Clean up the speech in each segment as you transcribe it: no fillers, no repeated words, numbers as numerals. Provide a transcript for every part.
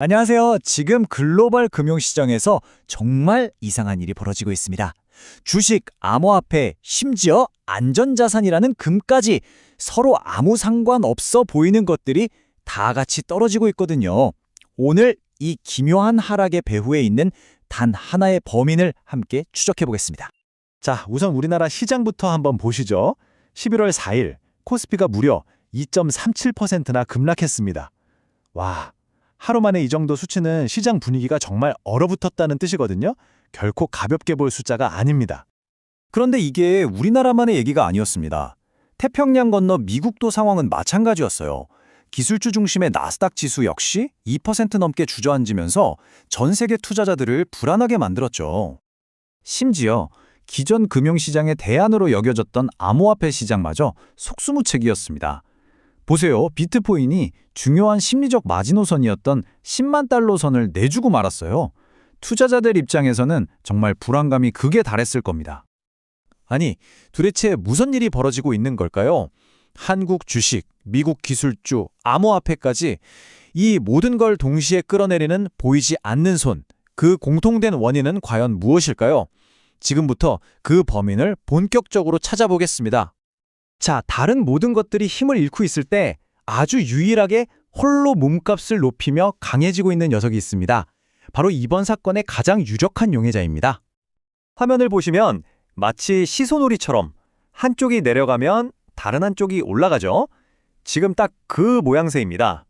안녕하세요. 지금 글로벌 금융시장에서 정말 이상한 일이 벌어지고 있습니다. 주식, 암호화폐, 심지어 안전자산이라는 금까지 서로 아무 상관없어 보이는 것들이 다 같이 떨어지고 있거든요. 오늘 이 기묘한 하락의 배후에 있는 단 하나의 범인을 함께 추적해 보겠습니다. 자, 우선 우리나라 시장부터 한번 보시죠. 11월 4일 코스피가 무려 2.37%나 급락했습니다. 와, 하루 만에 이 정도 수치는 시장 분위기가 정말 얼어붙었다는 뜻이거든요. 결코 가볍게 볼 숫자가 아닙니다. 그런데 이게 우리나라만의 얘기가 아니었습니다. 태평양 건너 미국도 상황은 마찬가지였어요. 기술주 중심의 나스닥 지수 역시 2% 넘게 주저앉으면서 전 세계 투자자들을 불안하게 만들었죠. 심지어 기존 금융시장의 대안으로 여겨졌던 암호화폐 시장마저 속수무책이었습니다. 보세요. 비트코인이 중요한 심리적 마지노선이었던 10만 달러 선을 내주고 말았어요. 투자자들 입장에서는 정말 불안감이 극에 달했을 겁니다. 아니, 도대체 무슨 일이 벌어지고 있는 걸까요? 한국 주식, 미국 기술주, 암호화폐까지 이 모든 걸 동시에 끌어내리는 보이지 않는 손, 그 공통된 원인은 과연 무엇일까요? 지금부터 그 범인을 본격적으로 찾아보겠습니다. 자, 다른 모든 것들이 힘을 잃고 있을 때 아주 유일하게 홀로 몸값을 높이며 강해지고 있는 녀석이 있습니다. 바로 이번 사건의 가장 유력한 용의자입니다. 화면을 보시면 마치 시소놀이처럼 한쪽이 내려가면 다른 한쪽이 올라가죠. 지금 딱 그 모양새입니다.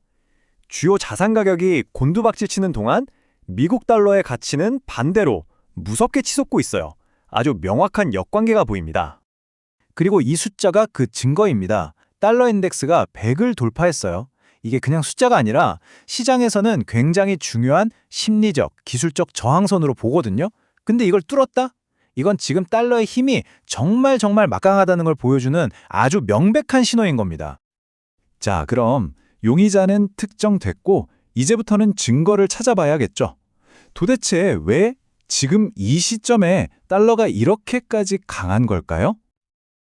주요 자산 가격이 곤두박질 치는 동안 미국 달러의 가치는 반대로 무섭게 치솟고 있어요. 아주 명확한 역관계가 보입니다. 그리고 이 숫자가 그 증거입니다. 달러 인덱스가 100을 돌파했어요. 이게 그냥 숫자가 아니라 시장에서는 굉장히 중요한 심리적, 기술적 저항선으로 보거든요. 근데 이걸 뚫었다? 이건 지금 달러의 힘이 정말 막강하다는 걸 보여주는 아주 명백한 신호인 겁니다. 자, 그럼 용의자는 특정됐고 이제부터는 증거를 찾아봐야겠죠. 도대체 왜 지금 이 시점에 달러가 이렇게까지 강한 걸까요?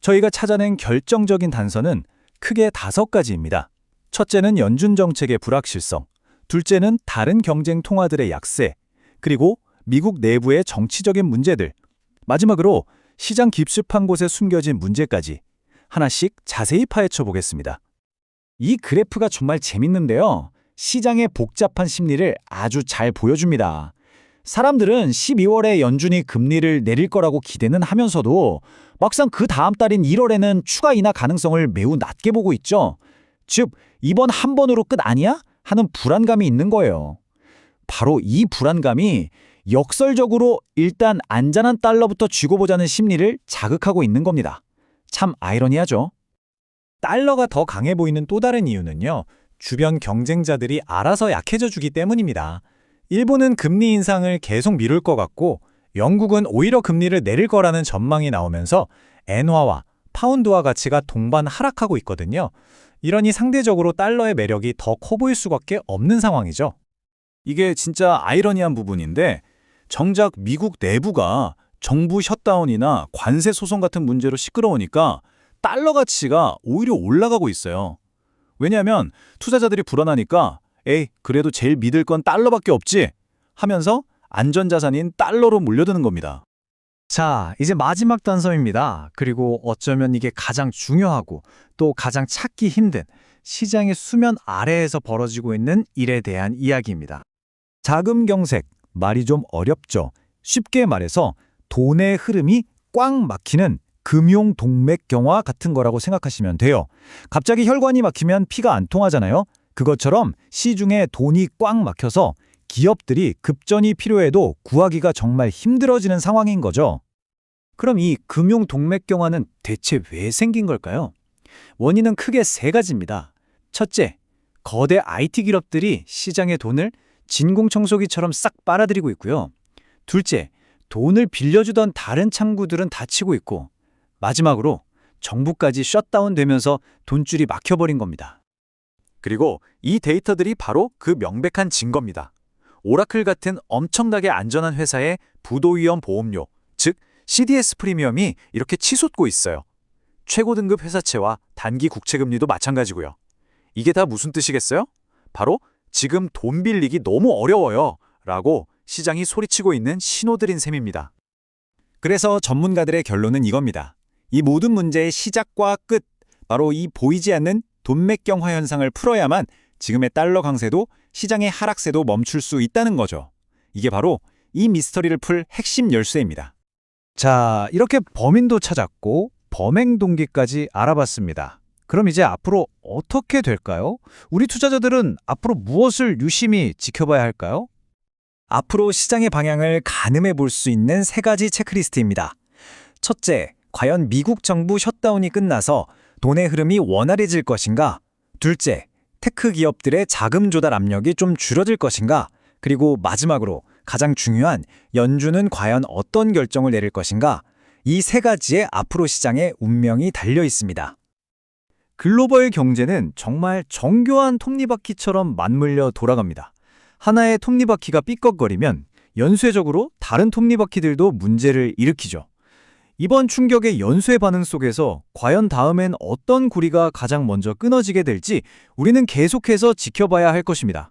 저희가 찾아낸 결정적인 단서는 크게 5가지입니다. 첫째는 연준 정책의 불확실성, 둘째는 다른 경쟁 통화들의 약세, 그리고 미국 내부의 정치적인 문제들, 마지막으로 시장 깊숙한 곳에 숨겨진 문제까지 하나씩 자세히 파헤쳐 보겠습니다. 이 그래프가 정말 재밌는데요. 시장의 복잡한 심리를 아주 잘 보여줍니다. 사람들은 12월에 연준이 금리를 내릴 거라고 기대는 하면서도 막상 그 다음 달인 1월에는 추가 인하 가능성을 매우 낮게 보고 있죠. 즉, 이번 한 번으로 끝 아니야? 하는 불안감이 있는 거예요. 바로 이 불안감이 역설적으로 일단 안전한 달러부터 쥐고 보자는 심리를 자극하고 있는 겁니다. 참 아이러니하죠. 달러가 더 강해 보이는 또 다른 이유는요. 주변 경쟁자들이 알아서 약해져 주기 때문입니다. 일본은 금리 인상을 계속 미룰 것 같고 영국은 오히려 금리를 내릴 거라는 전망이 나오면서 엔화와 파운드화 가치가 동반 하락하고 있거든요. 이러니 상대적으로 달러의 매력이 더 커 보일 수밖에 없는 상황이죠. 이게 진짜 아이러니한 부분인데 정작 미국 내부가 정부 셧다운이나 관세 소송 같은 문제로 시끄러우니까 달러 가치가 오히려 올라가고 있어요. 왜냐하면 투자자들이 불안하니까 에이, 그래도 제일 믿을 건 달러밖에 없지 하면서 안전자산인 달러로 몰려드는 겁니다. 자, 이제 마지막 단서입니다. 그리고 어쩌면 이게 가장 중요하고 또 가장 찾기 힘든 시장의 수면 아래에서 벌어지고 있는 일에 대한 이야기입니다. 자금 경색, 말이 좀 어렵죠. 쉽게 말해서 돈의 흐름이 꽉 막히는 금융 동맥경화 같은 거라고 생각하시면 돼요. 갑자기 혈관이 막히면 피가 안 통하잖아요. 그것처럼 시중에 돈이 꽉 막혀서 기업들이 급전이 필요해도 구하기가 정말 힘들어지는 상황인 거죠. 그럼 이 금융 동맥경화는 대체 왜 생긴 걸까요? 원인은 크게 3가지입니다. 첫째, 거대 IT 기업들이 시장의 돈을 진공청소기처럼 싹 빨아들이고 있고요. 둘째, 돈을 빌려주던 다른 창구들은 닫히고 있고, 마지막으로 정부까지 셧다운되면서 돈줄이 막혀버린 겁니다. 그리고 이 데이터들이 바로 그 명백한 증거입니다. 오라클 같은 엄청나게 안전한 회사의 부도위험 보험료, 즉 CDS 프리미엄이 이렇게 치솟고 있어요. 최고 등급 회사채와 단기 국채금리도 마찬가지고요. 이게 다 무슨 뜻이겠어요? 바로 지금 돈 빌리기 너무 어려워요. 라고 시장이 소리치고 있는 신호들인 셈입니다. 그래서 전문가들의 결론은 이겁니다. 이 모든 문제의 시작과 끝, 바로 이 보이지 않는 돈맥경화 현상을 풀어야만 지금의 달러 강세도 시장의 하락세도 멈출 수 있다는 거죠. 이게 바로 이 미스터리를 풀 핵심 열쇠입니다. 자, 이렇게 범인도 찾았고 범행 동기까지 알아봤습니다. 그럼 이제 앞으로 어떻게 될까요? 우리 투자자들은 앞으로 무엇을 유심히 지켜봐야 할까요? 앞으로 시장의 방향을 가늠해 볼 수 있는 세 가지 체크리스트입니다. 첫째, 과연 미국 정부 셧다운이 끝나서 돈의 흐름이 원활해질 것인가? 둘째, 테크 기업들의 자금 조달 압력이 좀 줄어들 것인가? 그리고 마지막으로 가장 중요한 연준은 과연 어떤 결정을 내릴 것인가? 이 세 가지에 앞으로 시장의 운명이 달려 있습니다. 글로벌 경제는 정말 정교한 톱니바퀴처럼 맞물려 돌아갑니다. 하나의 톱니바퀴가 삐걱거리면 연쇄적으로 다른 톱니바퀴들도 문제를 일으키죠. 이번 충격의 연쇄 반응 속에서 과연 다음엔 어떤 고리가 가장 먼저 끊어지게 될지 우리는 계속해서 지켜봐야 할 것입니다.